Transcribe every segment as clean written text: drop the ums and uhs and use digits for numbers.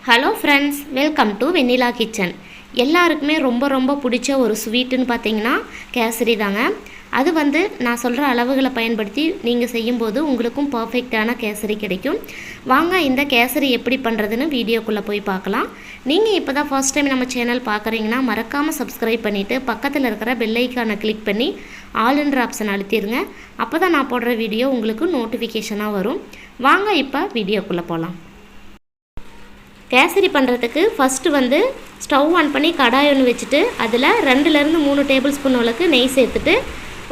Hello friends, welcome to Vennila kitchen. எல்லாருக்குமே ரொம்ப பிடிச்ச ஒரு ஸ்வீட்டுன்னு பார்த்தீங்கன்னா கேசரி தாங்க. அது நான் சொல்கிற அளவுகளை பயன்படுத்தி நீங்கள் செய்யும்போது உங்களுக்கும் பர்ஃபெக்டான கேசரி கிடைக்கும். வாங்க இந்த கேசரி எப்படி பண்ணுறதுன்னு வீடியோக்குள்ளே போய் பார்க்கலாம். நீங்கள் இப்போ தான் ஃபர்ஸ்ட் டைம் நம்ம சேனல் பார்க்குறீங்கன்னா மறக்காமல் சப்ஸ்கிரைப் பண்ணிவிட்டு பக்கத்தில் இருக்கிற பெல் ஐக்கானை கிளிக் பண்ணி ஆல்ன்ற ஆப்ஷன் அழுத்திடுங்க. அப்போ தான் நான் போடுற வீடியோ உங்களுக்கு நோட்டிஃபிகேஷனாக வரும். வாங்க இப்போ வீடியோக்குள்ளே போகலாம். கேசரி பண்ணுறதுக்கு ஃபஸ்ட்டு ஸ்டவ் ஆன் பண்ணி கடாய் ஒன்று வச்சுட்டு அதில் 2லேருந்து 3 டேபிள் ஸ்பூன் அளவுக்கு நெய் சேர்த்துட்டு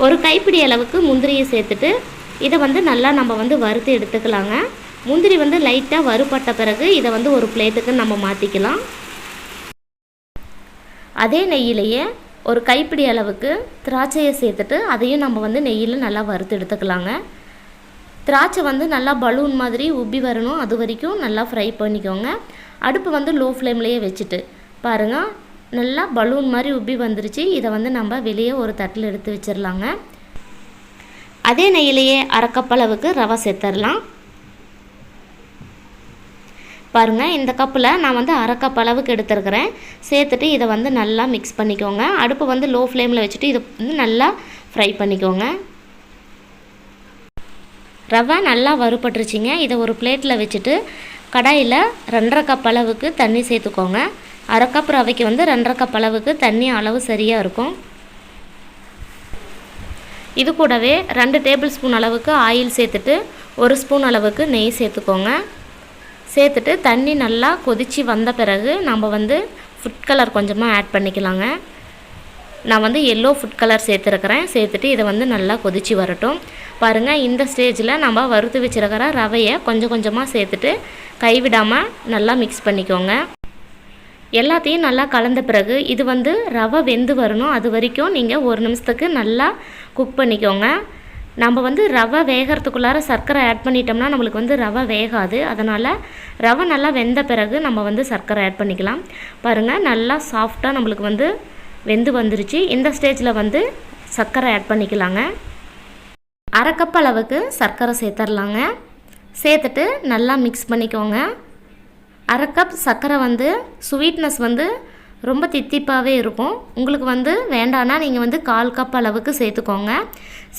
ஒரு கைப்பிடி அளவுக்கு முந்திரியை சேர்த்துட்டு இதை நல்லா நம்ம வறுத்து எடுத்துக்கலாங்க. முந்திரி லைட்டாக வறுபட்ட பிறகு இதை ஒரு பிளேட்டுக்கு நம்ம மாற்றிக்கலாம். அதே நெய்யிலேயே ஒரு கைப்பிடி அளவுக்கு திராட்சையை சேர்த்துட்டு அதையும் நம்ம நெய்யில் நல்லா வறுத்து எடுத்துக்கலாங்க. திராட்சை நல்லா பலூன் மாதிரி உப்பி வரணும், அது வரைக்கும் நல்லா ஃப்ரை பண்ணிக்கோங்க. அடுப்பு லோ ஃப்ளேம்லேயே வச்சுட்டு பாருங்கள், நல்லா பலூன் மாதிரி உப்பி வந்துருச்சு. இதை நம்ம வெளியே ஒரு தட்டில் எடுத்து வச்சிடலாங்க. அதே நெய்யிலேயே அரை கப் அளவுக்கு ரவை சேர்த்துடலாம். பாருங்கள், இந்த கப்பில் நான் அரை கப் அளவுக்கு எடுத்துருக்கிறேன். சேர்த்துட்டு இதை நல்லா மிக்ஸ் பண்ணிக்கோங்க. அடுப்பு லோ ஃப்ளேமில் வச்சுட்டு இதை நல்லா ஃப்ரை பண்ணிக்கோங்க. ரவை நல்லா வறுபட்டுருச்சிங்க. இதை ஒரு பிளேட்டில் வச்சுட்டு கடாயில் 2.5 கப் அளவுக்கு தண்ணி சேர்த்துக்கோங்க. அரை கப் ரவைக்கு 2.5 கப் அளவுக்கு தண்ணி அளவு சரியாக இருக்கும். இது கூடவே 2 டேபிள் ஸ்பூன் அளவுக்கு ஆயில் சேர்த்துட்டு 1 ஸ்பூன் அளவுக்கு நெய் சேர்த்துக்கோங்க. சேர்த்துட்டு தண்ணி நல்லா கொதித்து வந்த பிறகு நம்ம ஃபுட் கலர் கொஞ்சமாக ஆட் பண்ணிக்கலாங்க. நான் எல்லோ ஃபுட் கலர் சேர்த்துருக்கிறேன். சேர்த்துட்டு இதை நல்லா கொதித்து வரட்டும். பாருங்கள், இந்த ஸ்டேஜில் நம்ம வறுத்து வச்சுருக்கிற ரவையை கொஞ்சம் கொஞ்சமாக சேர்த்துட்டு கைவிடாமல் நல்லா மிக்ஸ் பண்ணிக்கோங்க. எல்லாத்தையும் நல்லா கலந்த பிறகு இது ரவை வெந்து வரணும். அது வரைக்கும் நீங்கள் 1 நிமிஷத்துக்கு நல்லா குக் பண்ணிக்கோங்க. நம்ம ரவை வேகிறதுக்குள்ளார சர்க்கரை ஆட் பண்ணிட்டோம்னா நம்மளுக்கு ரவை வேகாது. அதனால் ரவை நல்லா வெந்த பிறகு நம்ம சர்க்கரை ஆட் பண்ணிக்கலாம். பாருங்கள், நல்லா சாஃப்டாக நம்மளுக்கு வெந்து வந்துருச்சு. இந்த ஸ்டேஜில் சர்க்கரை ஆட் பண்ணிக்கலாங்க. அரை கப் அளவுக்கு சர்க்கரை சேர்த்துடலாங்க. சேர்த்துட்டு நல்லா மிக்ஸ் பண்ணிக்கோங்க. அரை கப் சர்க்கரை ஸ்வீட்னஸ் ரொம்ப தித்திப்பாகவே இருக்கும். உங்களுக்கு வேண்டான்னா நீங்கள் 1/4 கப் அளவுக்கு சேர்த்துக்கோங்க.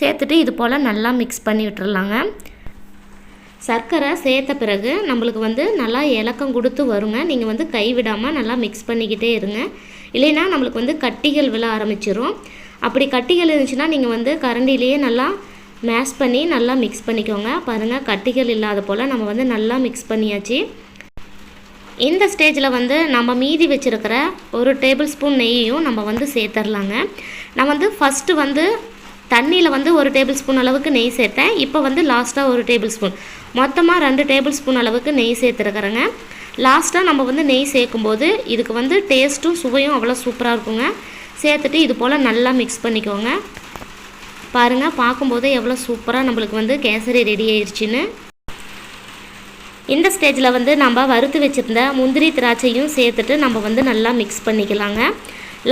சேர்த்துட்டு இது போல் நல்லா மிக்ஸ் பண்ணி விட்டுறலாங்க. சர்க்கரை சேர்த்த பிறகு நம்மளுக்கு நல்லா இலக்கம் கொடுத்து வருங்க. நீங்கள் கைவிடாமல் நல்லா மிக்ஸ் பண்ணிக்கிட்டே இருங்க. இல்லைன்னா நம்மளுக்கு கட்டிகள் விழ ஆரம்பிச்சிடும். அப்படி கட்டிகள் இருந்துச்சுன்னா நீங்கள் கரண்டிலேயே நல்லா மேஷ் பண்ணி நல்லா மிக்ஸ் பண்ணிக்கோங்க. பாருங்கள், கட்டிகள் இல்லாத போல் நம்ம நல்லா மிக்ஸ் பண்ணியாச்சு. இந்த ஸ்டேஜில் நம்ம மீதி வச்சுருக்கிற 1 டேபிள் ஸ்பூன் நெய்யையும் நம்ம சேர்த்துடலாங்க. நான் ஃபஸ்ட்டு தண்ணியில் 1 டேபிள் ஸ்பூன் அளவுக்கு நெய் சேர்த்தேன். இப்போ லாஸ்ட்டாக 1 டேபிள் ஸ்பூன், மொத்தமாக 2 டேபிள் ஸ்பூன் அளவுக்கு நெய் சேர்த்துருக்குறேங்க. லாஸ்ட்டாக நம்ம நெய் சேர்க்கும்போது இதுக்கு டேஸ்ட்டும் சுவையும் அவ்வளோ சூப்பராக இருக்குங்க. சேர்த்துட்டு இது போல் நல்லா மிக்ஸ் பண்ணிக்கோங்க. பாருங்கள், பார்க்கும்போதே எவ்வளோ சூப்பராக நம்மளுக்கு கேசரி ரெடி ஆயிடுச்சின்னு. இந்த ஸ்டேஜில் நம்ம வறுத்து வச்சுருந்த முந்திரி திராட்சையும் சேர்த்துட்டு நம்ம நல்லா மிக்ஸ் பண்ணிக்கலாங்க.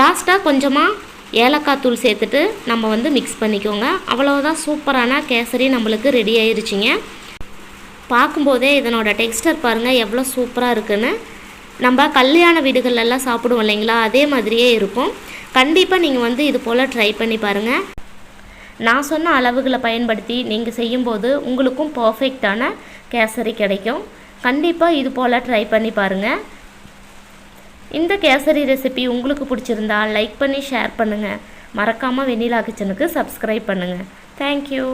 லாஸ்ட்டாக கொஞ்சமாக ஏலக்காய் தூள் சேர்த்துட்டு நம்ம மிக்ஸ் பண்ணிக்கோங்க. அவ்வளோதான், சூப்பரான கேசரி நம்மளுக்கு ரெடி ஆயிடுச்சிங்க. பார்க்கும்போதே இதனோட டெக்ஸ்டர் பாருங்கள் எவ்வளோ சூப்பராக இருக்குன்னு. நம்ம கல்யாண வீடுகளெல்லாம் சாப்பிடுவோம் இல்லைங்களா, அதே மாதிரியே இருக்கும். கண்டிப்பாக நீங்கள் இது போல் ட்ரை பண்ணி பாருங்கள். நான் சொன்ன அளவுகளை பயன்படுத்தி நீங்கள் செய்யும்போது உங்களுக்கும் பர்ஃபெக்டான கேசரி கிடைக்கும். கண்டிப்பாக இது போல் ட்ரை பண்ணி பாருங்கள். இந்த கேசரி ரெசிபி உங்களுக்கு பிடிச்சிருந்தா லைக் பண்ணி ஷேர் பண்ணுங்கள். மறக்காமல் வெண்ணிலா கிச்சனுக்கு சப்ஸ்கிரைப் பண்ணுங்கள். தேங்க்யூ.